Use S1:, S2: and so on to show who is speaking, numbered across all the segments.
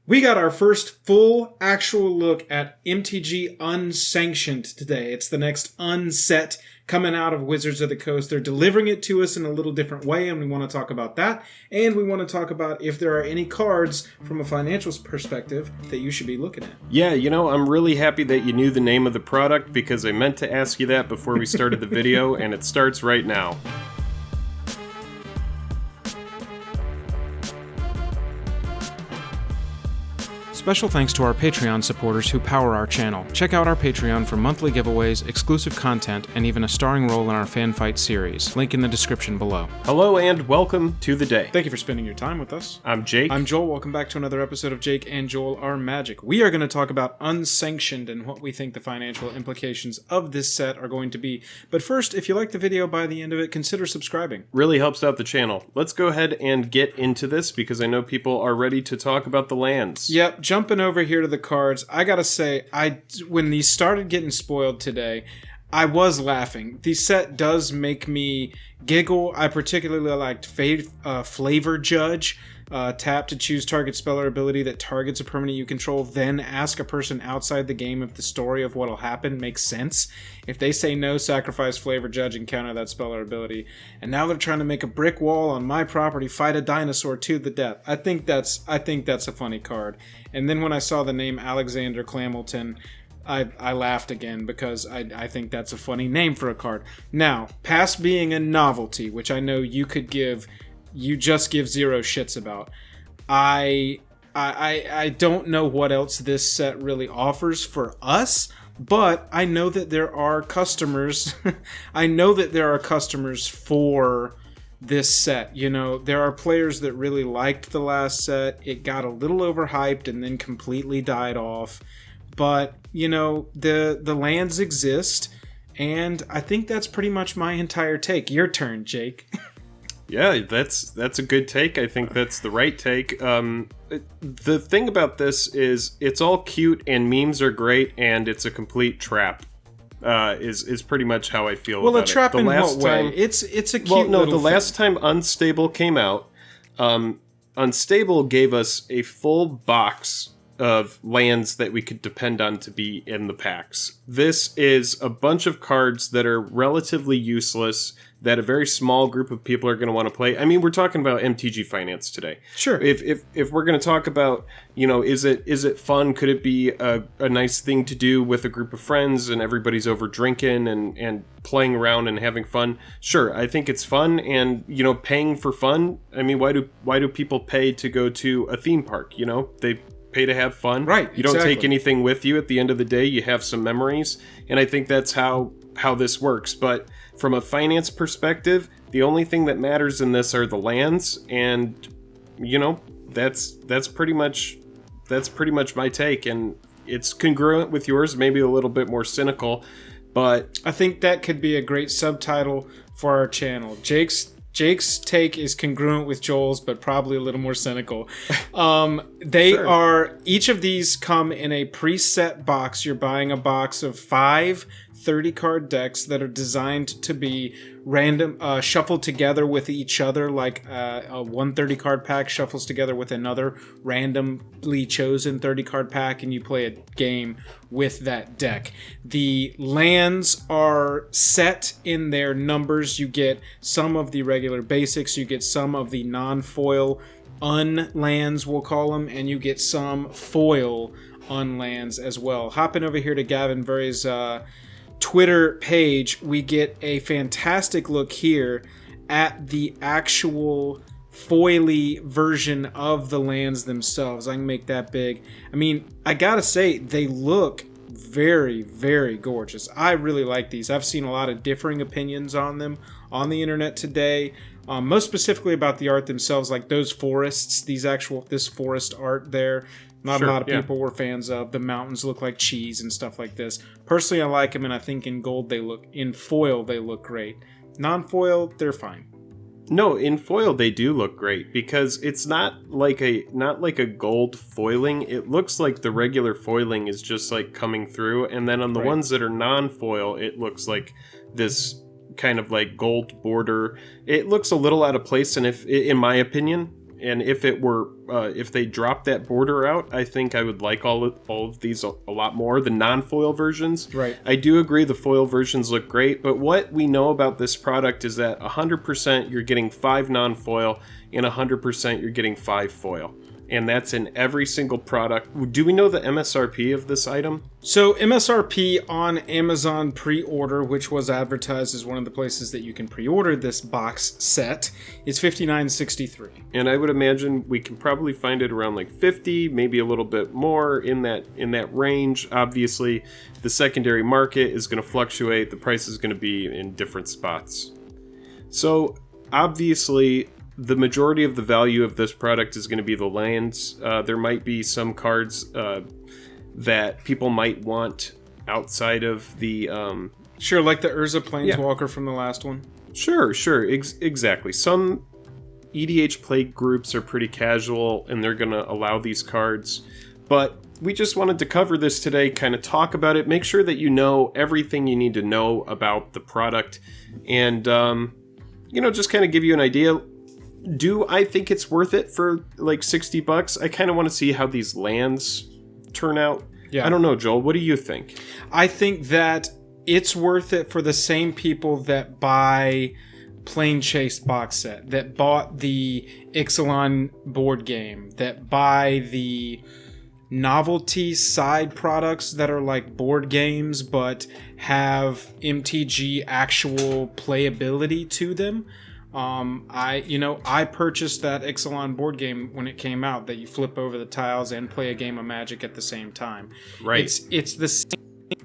S1: We got our first full actual look at MTG Unsanctioned today. It's the next unset coming out of Wizards of the Coast. They're delivering it to us in a little different way, and we want to talk about that. And we want to talk about if there are any cards from a financial perspective that you should be looking at.
S2: Yeah, I'm really happy that you knew the name of the product because I meant to ask you that before we started the video, and it starts right now.
S3: Special thanks to our Patreon supporters who power our channel. Check out our Patreon for monthly giveaways, exclusive content, and even a starring role in our fan fight series. Link in the description below.
S2: Hello and welcome to the day.
S1: Thank you for spending your time with us.
S2: I'm Jake.
S1: I'm Joel. Welcome back to another episode of Jake and Joel Are Magic. We are going to talk about Unsanctioned and what we think the financial implications of this set are going to be. But first, if you like the video by the end of it, consider subscribing.
S2: Really helps out the channel. Let's go ahead and get into this because I know people are ready to talk about the lands.
S1: Yep. Jumping over here to the cards, I gotta say, when these started getting spoiled today, I was laughing. The set does make me giggle. I particularly liked Flavor Judge. Tap to choose target spell or ability that targets a permanent you control, then ask a person outside the game if the story of what'll happen makes sense. If they say no, sacrifice Flavor Judge and counter that spell or ability. And now they're trying to make a brick wall on my property, fight a dinosaur to the death. I think that's a funny card. And then when I saw the name Alexander Clamilton, I laughed again because I think that's a funny name for a card. Now, past being a novelty, which I know you just give zero shits about, I don't know what else this set really offers for us, but I know that there are customers. I know that there are customers for this set. There are players that really liked the last set. It got a little overhyped and then completely died off. But, the lands exist, and I think that's pretty much my entire take. Your turn, Jake.
S2: Yeah, that's a good take. I think that's the right take. The thing about this is it's all cute and memes are great, and it's a complete trap. Is pretty much how I feel about it.
S1: Well, a trap in what way? It's a cute little thing.
S2: Last time Unstable came out, Unstable gave us a full box of lands that we could depend on to be in the packs. This is a bunch of cards that are relatively useless, that a very small group of people are going to want to play. I mean, we're talking about MTG Finance today.
S1: Sure.
S2: If we're going to talk about, is it fun? Could it be a nice thing to do with a group of friends and everybody's over drinking and playing around and having fun? Sure, I think it's fun, and paying for fun. I mean, why do people pay to go to a theme park? They pay to have fun.
S1: Right.
S2: You don't take anything with you at the end of the day. You have some memories, and I think that's how this works. But from a finance perspective, the only thing that matters in this are the lands, and that's pretty much my take, and it's congruent with yours, maybe a little bit more cynical, but
S1: I think that could be a great subtitle for our channel. Jake's take is congruent with Joel's, but probably a little more cynical. Each of these come in a preset box. You're buying a box of 5 30-card decks that are designed to be random, shuffled together with each other, like a 130-card pack shuffles together with another randomly chosen 30-card pack, and you play a game with that deck. The lands are set in their numbers. You get some of the regular basics, you get some of the non-foil unlands, we'll call them, and you get some foil unlands as well. Hopping over here to Gavin Verey's Twitter page, we get a fantastic look here at the actual foily version of the lands themselves. I can make that big. I mean, I gotta say, they look very, very gorgeous. I really like these. I've seen a lot of differing opinions on them on the internet today. Most specifically about the art themselves, like those forests, this forest art there. Not a lot of people were fans of. The mountains look like cheese and stuff like this. Personally, I like them, and I think in foil they look great. Non-foil, they're fine.
S2: No, in foil they do look great because it's not like a gold foiling. It looks like the regular foiling is just like coming through, and then on the ones that are non-foil, it looks like this kind of like gold border. It looks a little out of place, and in my opinion, and if it were if they dropped that border out, I think I would like all of these a lot more. The non-foil versions,
S1: Right?
S2: I do agree the foil versions look great, but what we know about this product is that 100% you're getting 5 non-foil and 100% you're getting 5 foil. And that's in every single product. Do we know the MSRP of this item?
S1: So MSRP on Amazon pre-order, which was advertised as one of the places that you can pre-order this box set, is $59.63.
S2: And I would imagine we can probably find it around like 50, maybe a little bit more in that range. Obviously, the secondary market is going to fluctuate. The price is going to be in different spots. So obviously, the majority of the value of this product is going to be the lands. There might be some cards that people might want outside of the...
S1: Sure, like the Urza Planeswalker from the last one.
S2: Sure, exactly. Some EDH play groups are pretty casual, and they're going to allow these cards. But we just wanted to cover this today, kind of talk about it, make sure that you know everything you need to know about the product, and, just kind of give you an idea. Do I think it's worth it for like $60? I kind of want to see how these lands turn out.
S1: Yeah.
S2: I don't know, Joel. What do you think?
S1: I think that it's worth it for the same people that buy Plane Chase box set, that bought the Ixalan board game, that buy the novelty side products that are like board games but have MTG actual playability to them. I purchased that Ixalan board game when it came out, that you flip over the tiles and play a game of Magic at the same time.
S2: Right.
S1: It's the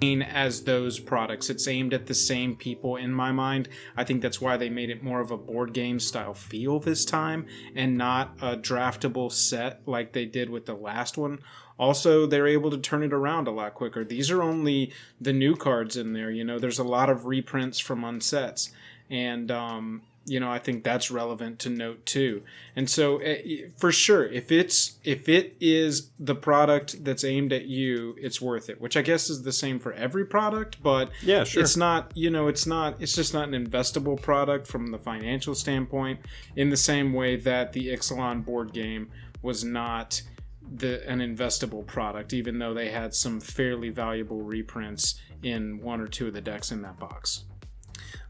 S1: same as those products. It's aimed at the same people in my mind. I think that's why they made it more of a board game style feel this time and not a draftable set like they did with the last one. Also, they're able to turn it around a lot quicker. These are only the new cards in there. There's a lot of reprints from unsets. And, I think that's relevant to note too. And so, for sure, if it is the product that's aimed at you, it's worth it. Which I guess is the same for every product, but
S2: yeah, sure.
S1: It's not. It's just not an investable product from the financial standpoint. In the same way that the Ixalan board game was not an investable product, even though they had some fairly valuable reprints in one or two of the decks in that box.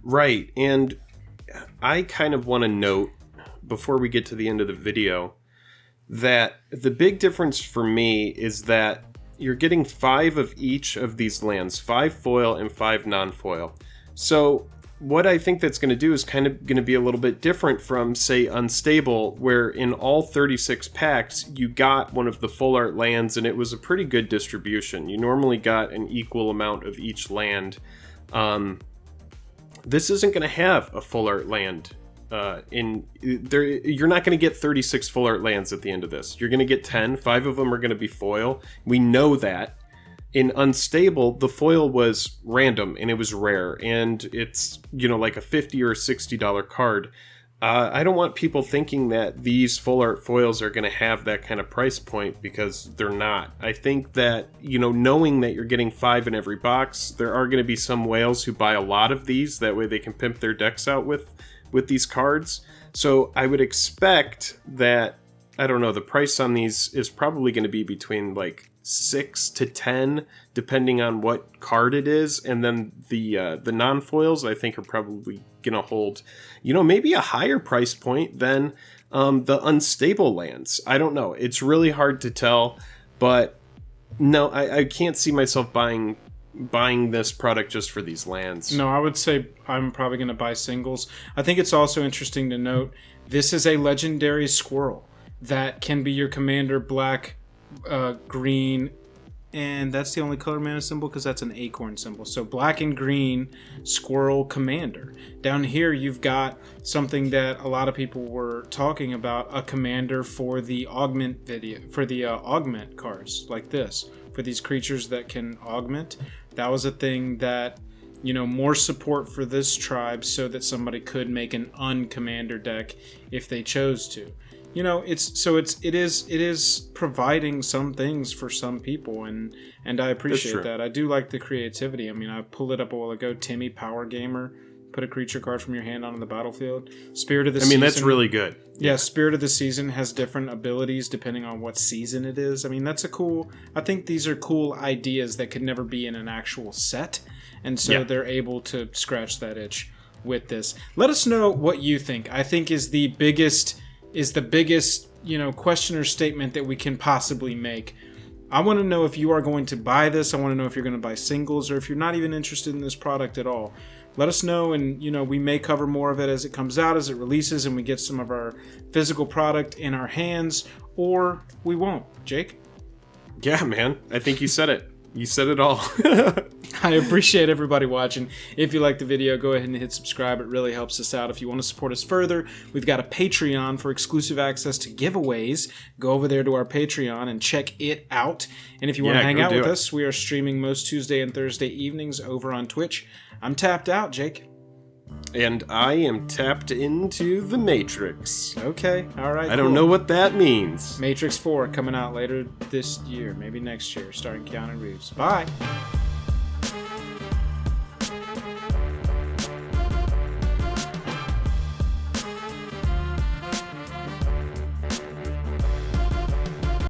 S2: Right, and I kind of want to note, before we get to the end of the video, that the big difference for me is that you're getting 5 of each of these lands, 5 foil and 5 non-foil. So what I think that's going to do is kind of going to be a little bit different from, say, Unstable, where in all 36 packs, you got one of the full art lands, and it was a pretty good distribution. You normally got an equal amount of each land. This isn't going to have a full art land. You're not going to get 36 full art lands at the end of this. You're going to get 10. 5 of them are going to be foil. We know that. In Unstable, the foil was random and it was rare, and it's like a $50 or $60 card. I don't want people thinking that these full art foils are going to have that kind of price point, because they're not. I think that, knowing that you're getting 5 in every box, there are going to be some whales who buy a lot of these. That way they can pimp their decks out with these cards. So I would expect that, I don't know, the price on these is probably going to be between like 6 to 10, depending on what card it is. And then the non-foils, I think, are probably gonna hold, maybe a higher price point than the Unstable lands. I don't know. It's really hard to tell, but no, I can't see myself buying this product just for these lands.
S1: No, I would say I'm probably going to buy singles. I think it's also interesting to note this is a legendary squirrel that can be your commander, black, green, and that's the only color mana symbol because that's an acorn symbol. So black and green squirrel commander. Down here you've got something that a lot of people were talking about, a commander for the augment augment cards like this, for these creatures that can augment. That was a thing that, more support for this tribe so that somebody could make an uncommander deck if they chose to. It is providing some things for some people, and I appreciate that. I do like the creativity. I mean, I pulled it up a while ago. Timmy Power Gamer put a creature card from your hand onto the battlefield. Spirit of the Season.
S2: I mean, that's really good.
S1: Yeah, Spirit of the Season has different abilities depending on what season it is. I mean, I think these are cool ideas that could never be in an actual set. And so they're able to scratch that itch with this. Let us know what you think. I think is the biggest, question or statement that we can possibly make. I want to know if you are going to buy this. I want to know if you're going to buy singles or if you're not even interested in this product at all. Let us know, and we may cover more of it as it comes out, as it releases, and we get some of our physical product in our hands, or we won't. Jake?
S2: Yeah, man. I think you said it. You said it all.
S1: I appreciate everybody watching. If you like the video, go ahead and hit subscribe. It really helps us out. If you want to support us further, we've got a Patreon for exclusive access to giveaways. Go over there to our Patreon and check it out. And if you want to hang out with us, we are streaming most Tuesday and Thursday evenings over on Twitch. I'm tapped out, Jake.
S2: And I am tapped into the Matrix.
S1: Okay, all right.
S2: I don't know what that means.
S1: Matrix 4 coming out later this year, maybe next year, starring Keanu Reeves. Bye.